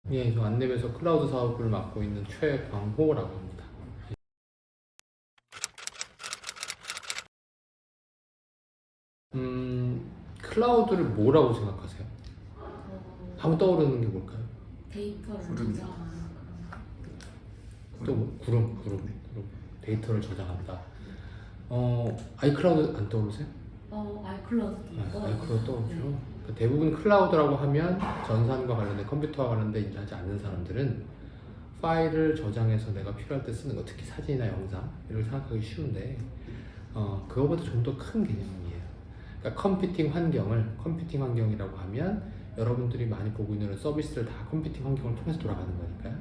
예, 저 안랩에서 클라우드 사업을 맡고 있는 최광호라고 합니다. 클라우드를 뭐라고 생각하세요? 한번 떠오르는 게 뭘까요? 데이터를 구름이요. 저장하는 또 뭐? 구름. 데이터를 저장한다. 아이클라우드 안 떠오르세요? 아이클라우드도 있고. 아이클라우드 떠오르죠. 대부분 클라우드라고 하면 전산과 관련된 컴퓨터와 관련된 일을 하지 않는 사람들은 파일을 저장해서 내가 필요할 때 쓰는 거, 특히 사진이나 영상 이걸 생각하기 쉬운데 그거보다 좀 더 큰 개념이에요. 그러니까 컴퓨팅 환경이라고 하면 여러분들이 많이 보고 있는 서비스들 다 컴퓨팅 환경을 통해서 돌아가는 거니까요.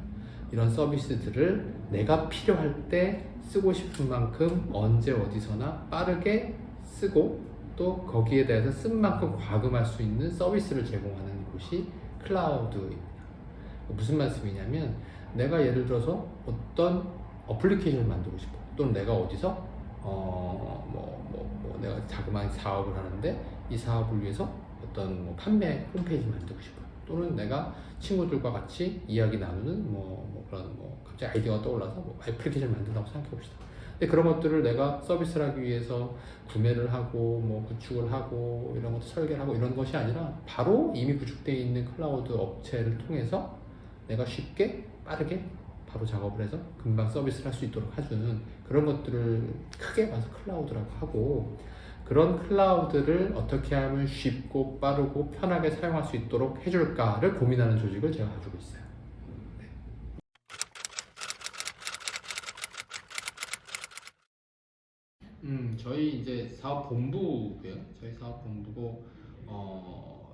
이런 서비스들을 내가 필요할 때 쓰고 싶은 만큼 언제 어디서나 빠르게 쓰고 또 거기에 대해서 쓴 만큼 과금할 수 있는 서비스를 제공하는 곳이 클라우드입니다. 무슨 말씀이냐면 내가 예를 들어서 어떤 어플리케이션을 만들고 싶어. 또는 내가 어디서 내가 자그마한 사업을 하는데 이 사업을 위해서 어떤 판매 홈페이지 만들고 싶어요. 또는 내가 친구들과 같이 이야기 나누는 그런 갑자기 아이디어가 떠올라서 애플리케이션을 만든다고 생각해 봅시다. 근데 그런 것들을 내가 서비스를 하기 위해서 구매를 하고 구축을 하고 이런 것도 설계를 하고 이런 것이 아니라 바로 이미 구축되어 있는 클라우드 업체를 통해서 내가 쉽게 빠르게 바로 작업을 해서 금방 서비스를 할 수 있도록 해주는 그런 것들을 크게 봐서 클라우드라고 하고, 그런 클라우드를 어떻게 하면 쉽고 빠르고 편하게 사용할 수 있도록 해줄까를 고민하는 조직을 제가 가지고 있어요. 저희 이제 사업본부고요. 저희 사업본부고,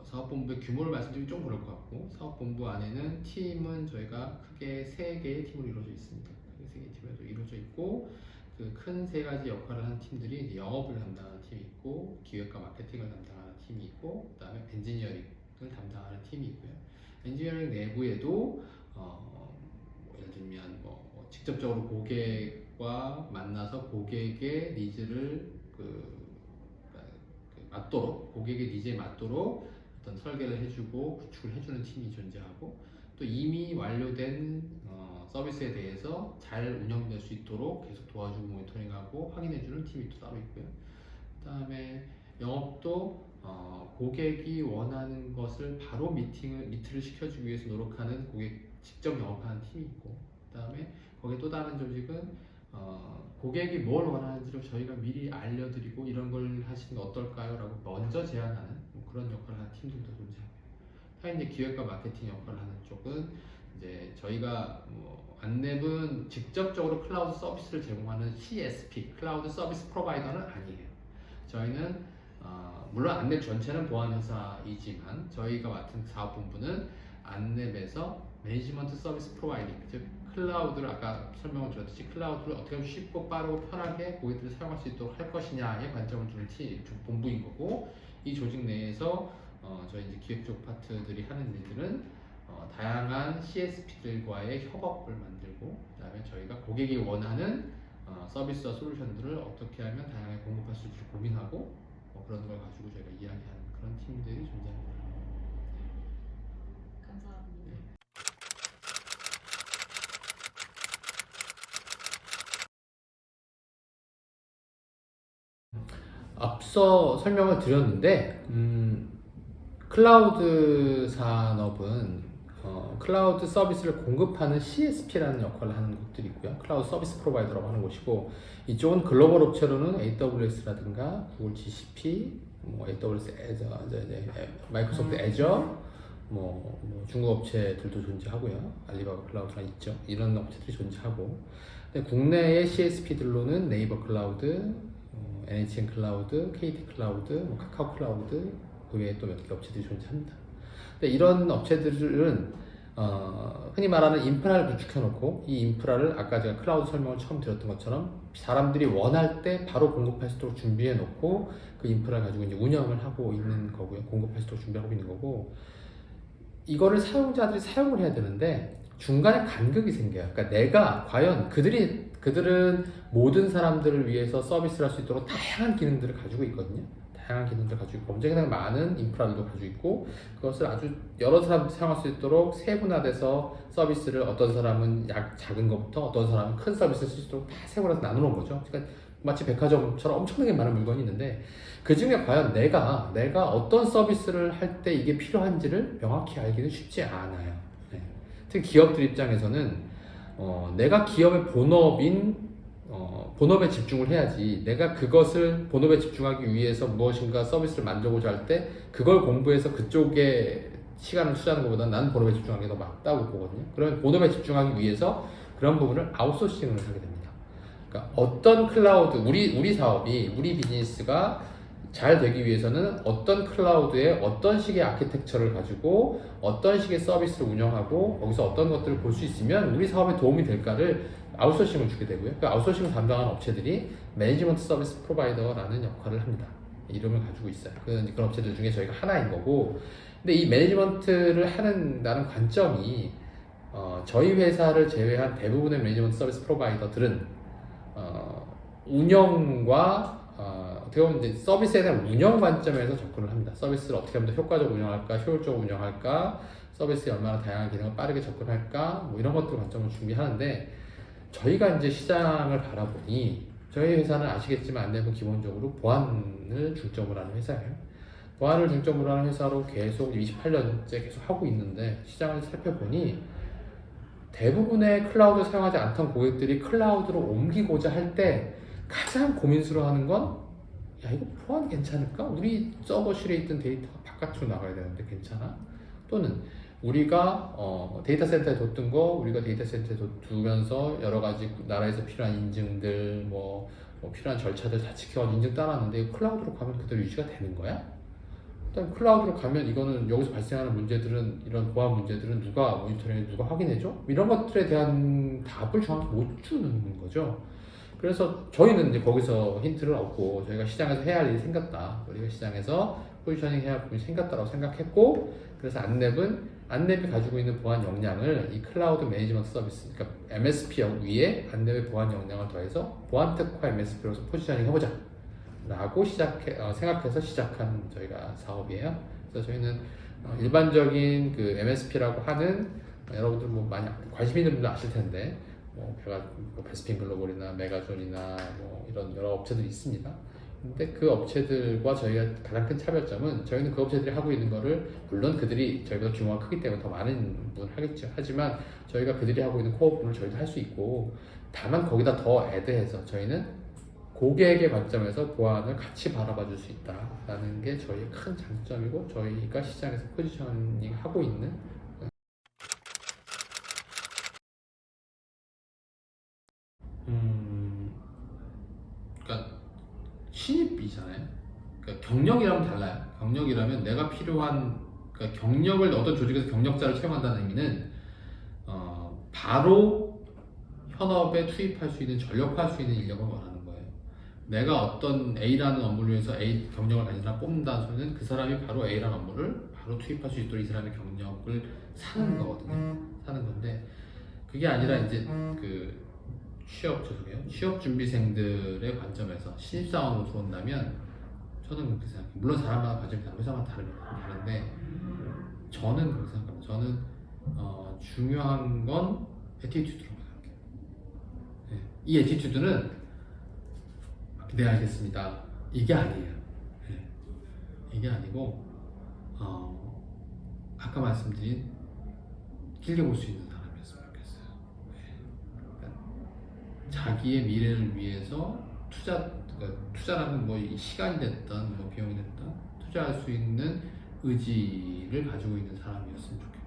사업본부의 규모를 말씀드리기 좀 그럴 것 같고, 사업본부 안에는 팀은 저희가 크게 3개의 팀으로 이루어져 있습니다. 크게 3개의 팀으로 이루어져 있고, 그 큰 3가지 역할을 하는 팀들이 이제 영업을 담당하는 팀이 있고, 기획과 마케팅을 담당하는 팀이 있고, 그 다음에 엔지니어링을 담당하는 팀이 있고요. 엔지니어링 내부에도 예를 들면 직접적으로 고객과 만나서 고객의 니즈를 맞도록, 고객의 니즈에 맞도록 어떤 설계를 해주고 구축을 해주는 팀이 존재하고, 또 이미 완료된 서비스에 대해서 잘 운영될 수 있도록 계속 도와주고 모니터링하고 확인해주는 팀이 또 따로 있고요. 그 다음에 영업도 고객이 원하는 것을 바로 미트를 시켜주기 위해서 노력하는 고객 직접 영업하는 팀이 있고, 그 다음에 거기에 또 다른 조직은 고객이 뭘 원하는지를 저희가 미리 알려드리고 이런 걸 하시는 게 어떨까요? 라고 먼저 제안하는 그런 역할을 하는 팀들도 존재하고요. 다른 이제 기획과 마케팅 역할을 하는 쪽은 이제 저희가 안랩은 직접적으로 클라우드 서비스를 제공하는 CSP, 클라우드 서비스 프로바이더는 아니에요. 저희는 물론 안랩 전체는 보안회사이지만 저희가 맡은 사업본부는 안랩에서 매니지먼트 서비스 프로바이딩, 즉 클라우드를 아까 설명을 드렸듯이 클라우드를 어떻게 하면 쉽고 빠르고 편하게 고객들이 사용할 수 있도록 할 것이냐에 관점을 두는 본부인 거고, 이 조직 내에서 저희 이제 기획 쪽 파트들이 하는 일들은 다양한 CSP들과의 협업을 만들고, 그 다음에 저희가 고객이 원하는 서비스와 솔루션들을 어떻게 하면 다양하게 공급할 수 있을지 고민하고 그런 걸 가지고 저희가 이야기하는 그런 팀들이 존재합니다. 감사합니다. 앞서 설명을 드렸는데 클라우드 산업은 클라우드 서비스를 공급하는 CSP라는 역할을 하는 곳들이 있고요. 클라우드 서비스 프로바이더라고 하는 곳이고, 이쪽은 글로벌 업체로는 AWS라든가 구글 GCP, AWS 마이크로소프트 애저, 중국 업체들도 존재하고요. 알리바바 클라우드가 있죠. 이런 업체들이 존재하고, 근데 국내의 CSP들로는 네이버 클라우드, NHN 클라우드, KT 클라우드, 카카오 클라우드, 그 외에 또 몇 개 업체들이 존재합니다. 근데 이런 업체들은 흔히 말하는 인프라를 구축해놓고, 이 인프라를 아까 제가 클라우드 설명을 처음 드렸던 것처럼 사람들이 원할 때 바로 공급할 수 있도록 준비해놓고 그 인프라를 가지고 이제 운영을 하고 있는 거고요. 공급할 수 있도록 준비하고 있는 거고, 이거를 사용자들이 사용을 해야 되는데 중간에 간극이 생겨요. 그러니까 내가 과연 그들은 모든 사람들을 위해서 서비스를 할 수 있도록 다양한 기능들을 가지고 있거든요. 다양한 기능들을 가지고 있고 굉장히 많은 인프라들도 가지고 있고 그것을 아주 여러 사람들이 사용할 수 있도록 세분화돼서 서비스를 어떤 사람은 작은 것부터 어떤 사람은 큰 서비스를 쓸 수 있도록 다 세분화해서 나누는 거죠. 그러니까 마치 백화점처럼 엄청나게 많은 물건이 있는데 그 중에 과연 내가 어떤 서비스를 할 때 이게 필요한지를 명확히 알기는 쉽지 않아요. 네. 특히 기업들 입장에서는 내가 기업의 본업에 집중을 해야지 내가 그것을 본업에 집중하기 위해서 무엇인가 서비스를 만들고자 할 때 그걸 공부해서 그쪽에 시간을 투자하는 것보다 나는 본업에 집중하는 게 더 맞다고 보거든요. 그러면 본업에 집중하기 위해서 그런 부분을 아웃소싱을 하게 됩니다. 그러니까 어떤 클라우드, 우리 사업이, 우리 비즈니스가 잘 되기 위해서는 어떤 클라우드에 어떤 식의 아키텍처를 가지고 어떤 식의 서비스를 운영하고 거기서 어떤 것들을 볼 수 있으면 우리 사업에 도움이 될까를 아웃소싱을 주게 되고요. 그 아웃소싱을 담당하는 업체들이 매니지먼트 서비스 프로바이더라는 역할을 합니다. 이름을 가지고 있어요. 그런 업체들 중에 저희가 하나인 거고, 근데 이 매니지먼트를 하는다는 관점이 저희 회사를 제외한 대부분의 매니지먼트 서비스 프로바이더들은 운영과 어떻게 보면 이제 서비스에 대한 운영 관점에서 접근을 합니다. 서비스를 어떻게 하면 더 효과적으로 운영할까, 효율적으로 운영할까, 서비스에 얼마나 다양한 기능을 빠르게 접근할까, 뭐 이런 것들 관점을 준비하는데 저희가 이제 시장을 바라보니 저희 회사는 아시겠지만 안내부 기본적으로 보안을 중점으로 하는 회사예요. 보안을 중점으로 하는 회사로 계속 28년째 계속 하고 있는데 시장을 살펴보니 대부분의 클라우드를 사용하지 않던 고객들이 클라우드로 옮기고자 할 때 가장 고민스러워하는 건 야, 이거 보안 괜찮을까? 우리 서버실에 있던 데이터가 바깥으로 나가야 되는데 괜찮아? 또는 우리가 데이터 센터에 뒀던 거 우리가 데이터 센터에 두면서 여러 가지 나라에서 필요한 인증들 뭐 필요한 절차들 다 지켜가지고 인증 따놨는데 클라우드로 가면 그대로 유지가 되는 거야? 일단 클라우드로 가면 이거는 여기서 발생하는 문제들은 이런 보안 문제들은 누가 모니터링해 누가 확인해줘? 이런 것들에 대한 답을 정확히 못 주는 거죠. 그래서 저희는 이제 거기서 힌트를 얻고 저희가 시장에서 해야 할 일이 생겼다. 우리가 시장에서 포지셔닝 해야 할 부분이 생겼다고 생각했고 그래서 안랩이 가지고 있는 보안 역량을 이 클라우드 매니지먼트 서비스, 그러니까 MSP 위에 안랩의 보안 역량을 더해서 보안 특화 MSP로서 포지셔닝 해보자 라고 생각해서 시작한 저희가 사업이에요. 그래서 저희는 일반적인 그 MSP라고 하는 여러분들 뭐 많이 관심 있는 분들 아실 텐데 뭐 베스핀 글로벌이나 메가존이나 뭐 이런 여러 업체들이 있습니다. 근데 그 업체들과 저희가 가장 큰 차별점은 저희는 그 업체들이 하고 있는 거를 물론 그들이 저희보다 규모가 크기 때문에 더 많은 부분을 하겠죠. 하지만 저희가 그들이 하고 있는 코어 부분을 저희도 할 수 있고 다만 거기다 더 애드해서 저희는 고객의 관점에서 보안을 같이 바라봐 줄 수 있다라는 게 저희의 큰 장점이고 저희가 시장에서 포지셔닝 하고 있는 그러니까 신입이잖아요. 그러니까 경력이라면 달라요. 경력이라면 내가 필요한 그러니까 경력을 어떤 조직에서 경력자를 채용한다는 의미는 바로 현업에 투입할 수 있는 전력화할 수 있는 인력을 원하는 거예요. 내가 어떤 A라는 업무를 위해서 A 경력을 가진 사람 뽑는다는 소리는 그 사람이 바로 A라는 업무를 바로 투입할 수 있도록 이 사람의 경력을 사는 거거든요. 사는 건데 그게 아니라 이제 그 취업 준비생들의 관점에서 신입사원으로 들어온다면 저는 그렇게 생각해요. 물론 사람마다 관점이 다르고 회사마다 다른데 저는 그렇게 생각합니다. 저는 중요한 건 애티튜드라고 생각해요. 네. 이 애티튜드는 네 알겠습니다. 이게 아니에요. 네. 이게 아니고 아까 말씀드린 길게 볼 수 있는 사람이었으면 좋겠어요. 네. 자기의 미래를 위해서 투자라는 뭐 시간이 됐든 뭐 비용이 됐든 투자할 수 있는 의지를 가지고 있는 사람이었으면 좋겠고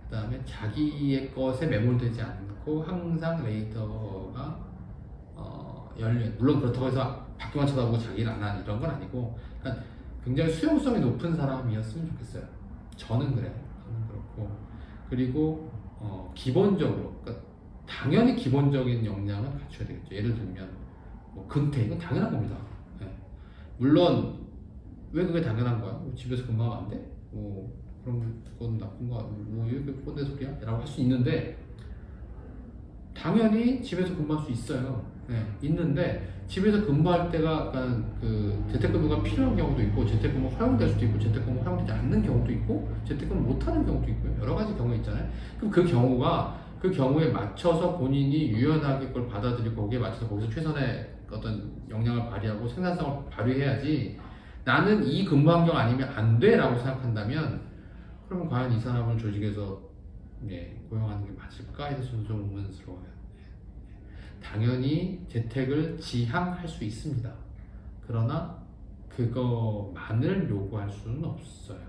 그 다음에 자기의 것에 매몰되지 않고 항상 레이더가 열린 물론 그렇다고 해서 밖에만 쳐다보고 자기를 안 하는 이런 건 아니고 그러니까 굉장히 수용성이 높은 사람이었으면 좋겠어요. 저는 그래요. 저는 그렇고 그리고 기본적으로 그러니까 당연히 기본적인 역량은 갖춰야 되겠죠. 예를 들면 뭐 근태 이건 당연한 겁니다. 네. 물론 왜 그게 당연한 거야? 뭐 집에서 근무하면 안 돼? 그럼 그건 나쁜 거야. 뭐 이렇게 꼰대 소리야? 라고 할 수 있는데 당연히 집에서 근무할 수 있어요. 네, 있는데 집에서 근무할 때가 약간 그 재택근무가 필요한 경우도 있고 재택근무 허용될 수도 있고 재택근무 허용되지 않는 경우도 있고 재택근무 못하는 경우도 있고요. 여러 가지 경우가 있잖아요. 그럼 그 경우에 맞춰서 본인이 유연하게 그걸 받아들이고 거기에 맞춰서 거기서 최선의 어떤 역량을 발휘하고 생산성을 발휘해야지 나는 이 근무 환경 아니면 안 돼라고 생각한다면 그러면 과연 이 사람을 조직에서 고용하는 게 맞을까에 대해서는 좀 의문스러워요. 당연히 재택을 지향할 수 있습니다. 그러나 그거만을 요구할 수는 없어요.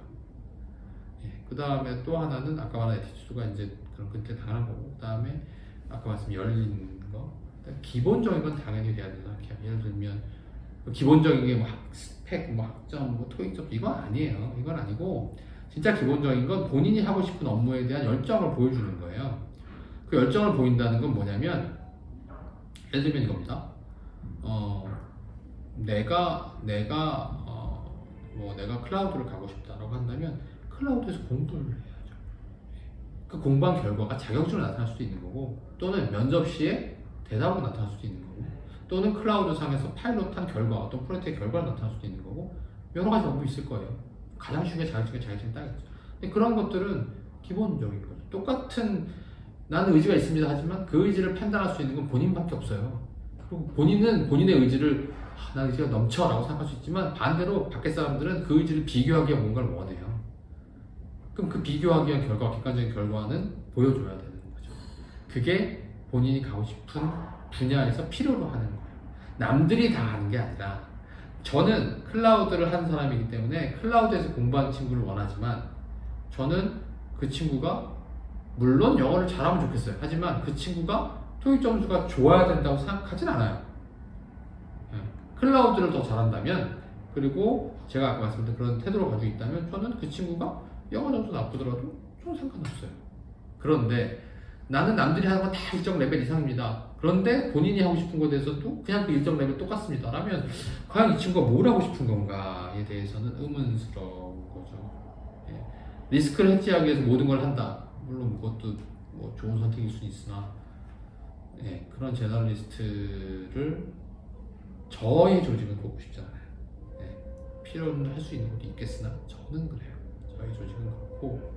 그 다음에 또 하나는 아까 말한 에티튜드가 이제 그런 그때 당연한 거고, 그 다음에 아까 말씀 열린 거, 기본적인 건 당연히 돼야 된다 생각해요. 예를 들면 기본적인 게 뭐 스펙, 뭐 학점, 뭐 토익 점수 이건 아니에요. 이건 아니고 진짜 기본적인 건 본인이 하고 싶은 업무에 대한 열정을 보여주는 거예요. 그 열정을 보인다는 건 뭐냐면 예를 들면 이겁니다. 내가 클라우드를 가고 싶다라고 한다면 클라우드에서 공부를 해야죠. 그 공부한 결과가 자격증으로 나타날 수도 있는 거고 또는 면접 시에 대답으로 나타날 수도 있는 거고 또는 클라우드 상에서 파일럿한 결과 어떤 프로젝트의 결과가 나타날 수도 있는 거고 여러 가지 방법이 있을 거예요. 가장 쉬운 게 자격증 따겠죠. 근데 그런 것들은 기본적인 거죠. 똑같은 나는 의지가 있습니다 하지만 그 의지를 판단할 수 있는 건 본인밖에 없어요. 그리고 본인은 본인의 의지를 난 의지가 넘쳐 라고 생각할 수 있지만 반대로 밖에 사람들은 그 의지를 비교하기 위한 뭔가를 원해요. 그럼 그 비교하기 위한 결과, 객관적인 결과는 보여줘야 되는 거죠. 그게 본인이 가고 싶은 분야에서 필요로 하는 거예요. 남들이 다 하는 게 아니라 저는 클라우드를 한 사람이기 때문에 클라우드에서 공부하는 친구를 원하지만 저는 그 친구가 물론 영어를 잘하면 좋겠어요. 하지만 그 친구가 토익 점수가 좋아야 된다고 생각하진 않아요. 클라우드를 더 잘한다면 그리고 제가 아까 말씀드린 그런 태도를 가지고 있다면 저는 그 친구가 영어 점수 나쁘더라도 저는 상관없어요. 그런데 나는 남들이 하는 건 다 일정 레벨 이상입니다. 그런데 본인이 하고 싶은 것에 대해서도 그냥 그 일정 레벨 똑같습니다. 라면 과연 이 친구가 뭘 하고 싶은 건가에 대해서는 의문스러운 거죠. 리스크를 해지하기 위해서 모든 걸 한다. 물론 그것도 뭐 좋은 선택일 수 있으나 그런 제너럴리스트를 저희 조직은 보고 싶지 않아요. 필요는 할 수 있는 것도 있겠으나 저는 그래요. 저희 조직은 그렇고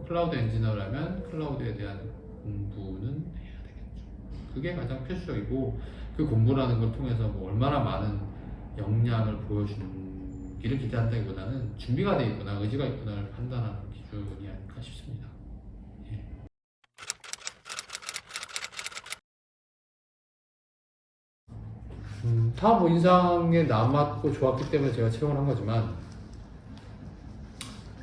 클라우드 엔지니어라면 클라우드에 대한 공부는 해야 되겠죠. 그게 가장 필수적이고 그 공부라는 걸 통해서 뭐 얼마나 많은 역량을 보여주기를 기대한다기보다는 준비가 돼 있구나, 의지가 있구나를 판단하는 기준이 아닐까 싶습니다. 다 뭐 인상에 남았고 좋았기 때문에 제가 채용을 한 거지만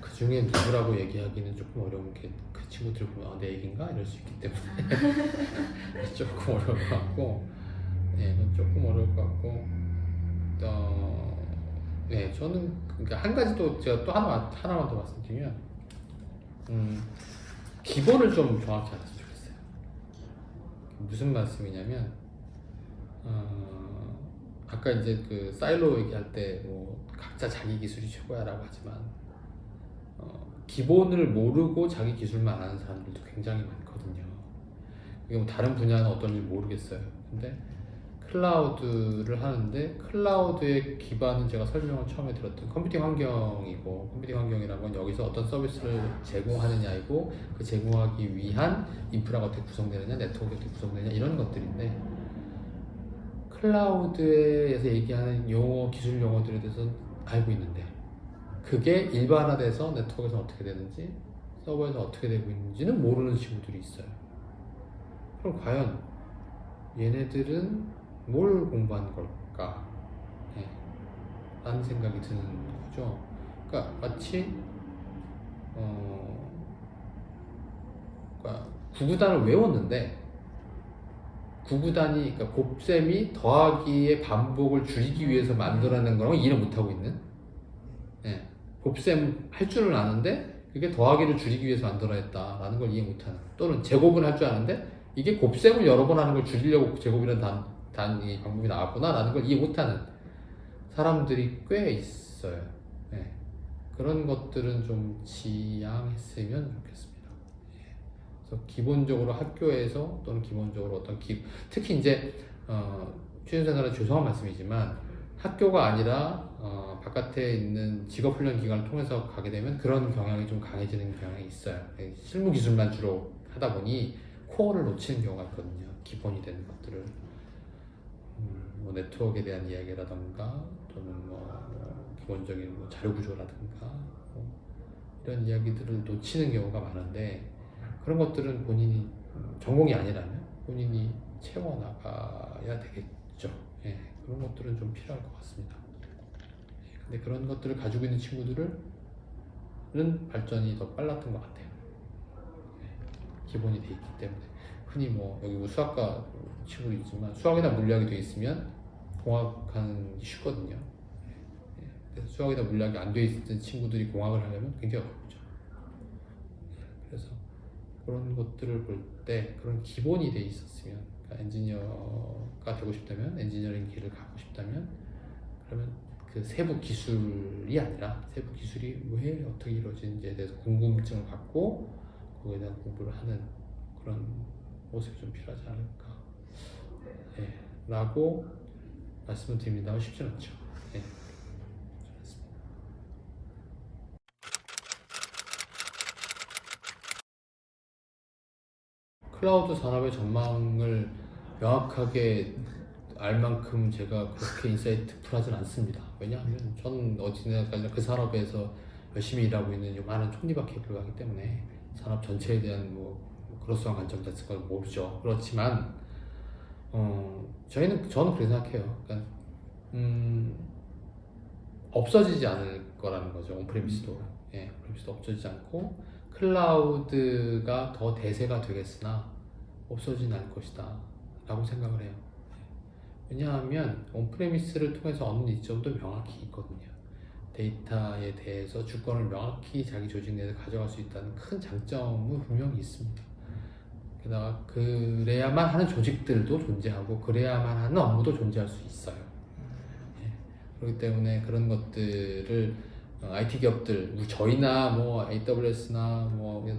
그 중에 누구라고 얘기하기는 조금 어려운 게 그 친구들 보면 내 얘기인가 이럴 수 있기 때문에 조금 어려울 것 같고 조금 어려울 것 같고 저는 그러니까 한 가지 또 제가 또 하나만 더 말씀드리면 기본을 좀 정확히 알았으면 좋겠어요. 무슨 말씀이냐면 아까 이제 그 사일로 얘기할 때 뭐 각자 자기 기술이 최고야라고 하지만 기본을 모르고 자기 기술만 아는 사람들도 굉장히 많거든요. 이게 뭐 다른 분야는 어떤지 모르겠어요. 근데 클라우드를 하는데 클라우드의 기반은 제가 설명을 처음에 들었던 컴퓨팅 환경이고 컴퓨팅 환경이라는 건 여기서 어떤 서비스를 제공하느냐이고 그 제공하기 위한 인프라가 어떻게 구성되느냐 네트워크가 어떻게 구성되느냐 이런 것들인데 클라우드에서 얘기하는 용어, 기술 용어들에 대해서는 알고 있는데 그게 일반화돼서 네트워크에서 어떻게 되는지 서버에서 어떻게 되고 있는지는 모르는 친구들이 있어요. 그럼 과연 얘네들은 뭘 공부한 걸까? 라는 생각이 드는 거죠. 그러니까 마치 그러니까 구구단을 외웠는데 구구단이 그러니까 곱셈이 더하기의 반복을 줄이기 위해서 만들어낸 거라고 이해를 못하고 있는 곱셈 할 줄은 아는데 그게 더하기를 줄이기 위해서 만들어냈다라는 걸 이해 못하는 또는 제곱은 할 줄 아는데 이게 곱셈을 여러 번 하는 걸 줄이려고 제곱이라는 단위 방법이 나왔구나 라는 걸 이해 못하는 사람들이 꽤 있어요. 그런 것들은 좀 지양했으면 좋겠습니다. 그래서 기본적으로 학교에서 또는 기본적으로 특히 이제 취준생들은 죄송한 말씀이지만 학교가 아니라 바깥에 있는 직업훈련 기관을 통해서 가게 되면 그런 경향이 좀 강해지는 경향이 있어요. 실무 기술만 주로 하다 보니 코어를 놓치는 경우가 있거든요. 기본이 되는 것들을 뭐 네트워크에 대한 이야기라던가 또는 기본적인 자료 구조라든가 이런 이야기들을 놓치는 경우가 많은데 그런 것들은 본인이 전공이 아니라면 본인이 채워나가야 되겠죠. 예, 그런 것들은 좀 필요할 것 같습니다. 근데 그런 것들을 가지고 있는 친구들은 발전이 더 빨랐던 것 같아요. 예, 기본이 돼 있기 때문에 흔히 여기 수학과 친구이지만 수학이나 물리학이 돼 있으면 공학하는 게 쉽거든요. 예, 그래서 수학이나 물리학이 안 돼 있는 친구들이 공학을 하려면 굉장히 어렵죠. 예, 그래서 그런 것들을 볼 때 그런 기본이 돼 있었으면 그러니까 엔지니어가 되고 싶다면 엔지니어링 길을 가고 싶다면 그러면 그 세부 기술이 아니라 세부 기술이 왜 어떻게 이루어지는지에 대해서 궁금증을 갖고 거기에 대한 공부를 하는 그런 모습이 좀 필요하지 않을까 라고 말씀을 드립니다만 쉽지 않죠. 예. 클라우드 산업의 전망을 명확하게 알 만큼 제가 그렇게 인사이트풀하진 않습니다. 왜냐하면 저는 어디나가나 그 산업에서 열심히 일하고 있는 많은 톱니바퀴에 불과하기 때문에 산업 전체에 대한 그로스한 관점 자체가 모르죠. 그렇지만 저는 그렇게 생각해요. 그러니까 없어지지 않을 거라는 거죠. 온프레미스도 온프레미스도 없어지지 않고 클라우드가 더 대세가 되겠으나 없어지진 않을 것이다 라고 생각을 해요. 왜냐하면 온프레미스를 통해서 얻는 이점도 명확히 있거든요. 데이터에 대해서 주권을 명확히 자기 조직 내에서 가져갈 수 있다는 큰 장점은 분명히 있습니다. 게다가 그래야만 하는 조직들도 존재하고 그래야만 하는 업무도 존재할 수 있어요. 그렇기 때문에 그런 것들을 IT 기업들, 저희나 AWS나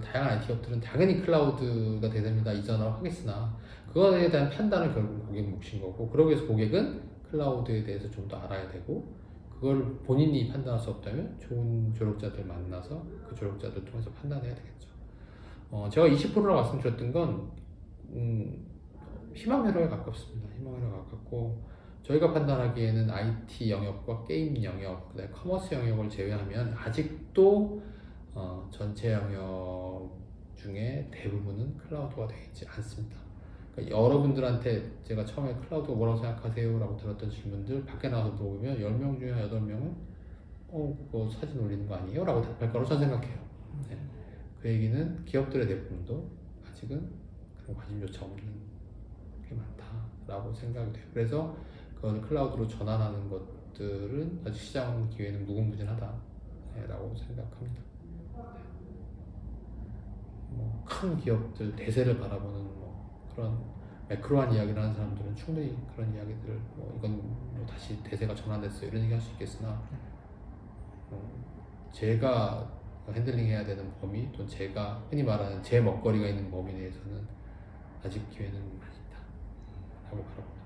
다양한 IT 기업들은 당연히 클라우드가 대세입니다. 이전하라고 하겠으나 그거에 대한 판단은 결국 고객 몫인 거고 그러기 위해서 고객은 클라우드에 대해서 좀 더 알아야 되고 그걸 본인이 판단할 수 없다면 좋은 조력자들 만나서 그 조력자들 통해서 판단해야 되겠죠. 제가 20%라고 말씀드렸던 건 희망회로에 가깝습니다. 희망회로에 가깝고 저희가 판단하기에는 IT 영역과 게임 영역, 그다음에 커머스 영역을 제외하면 아직도 전체 영역 중에 대부분은 클라우드가 되어 있지 않습니다. 그러니까 여러분들한테 제가 처음에 클라우드가 뭐라고 생각하세요? 라고 들었던 질문들 밖에 나가서 물어보면 10명 중에 8명은 그거 사진 올리는 거 아니에요? 라고 답할 거라고 저는 생각해요. 네. 그 얘기는 기업들의 대부분도 아직은 그런 관심조차 없는 게 많다라고 생각이 돼요. 그래서 그걸 클라우드로 전환하는 것들은 아직 시장 기회는 무궁무진하다라고 생각합니다. 큰 기업들 대세를 바라보는 그런 매크로한 이야기를 하는 사람들은 충분히 그런 이야기들을 이건 다시 대세가 전환됐어 이런 얘기 할 수 있겠으나 제가 핸들링해야 되는 범위 또 제가 흔히 말하는 제 먹거리가 있는 범위에 대해서는 아직 기회는 많이 있다라고 바라봅니다.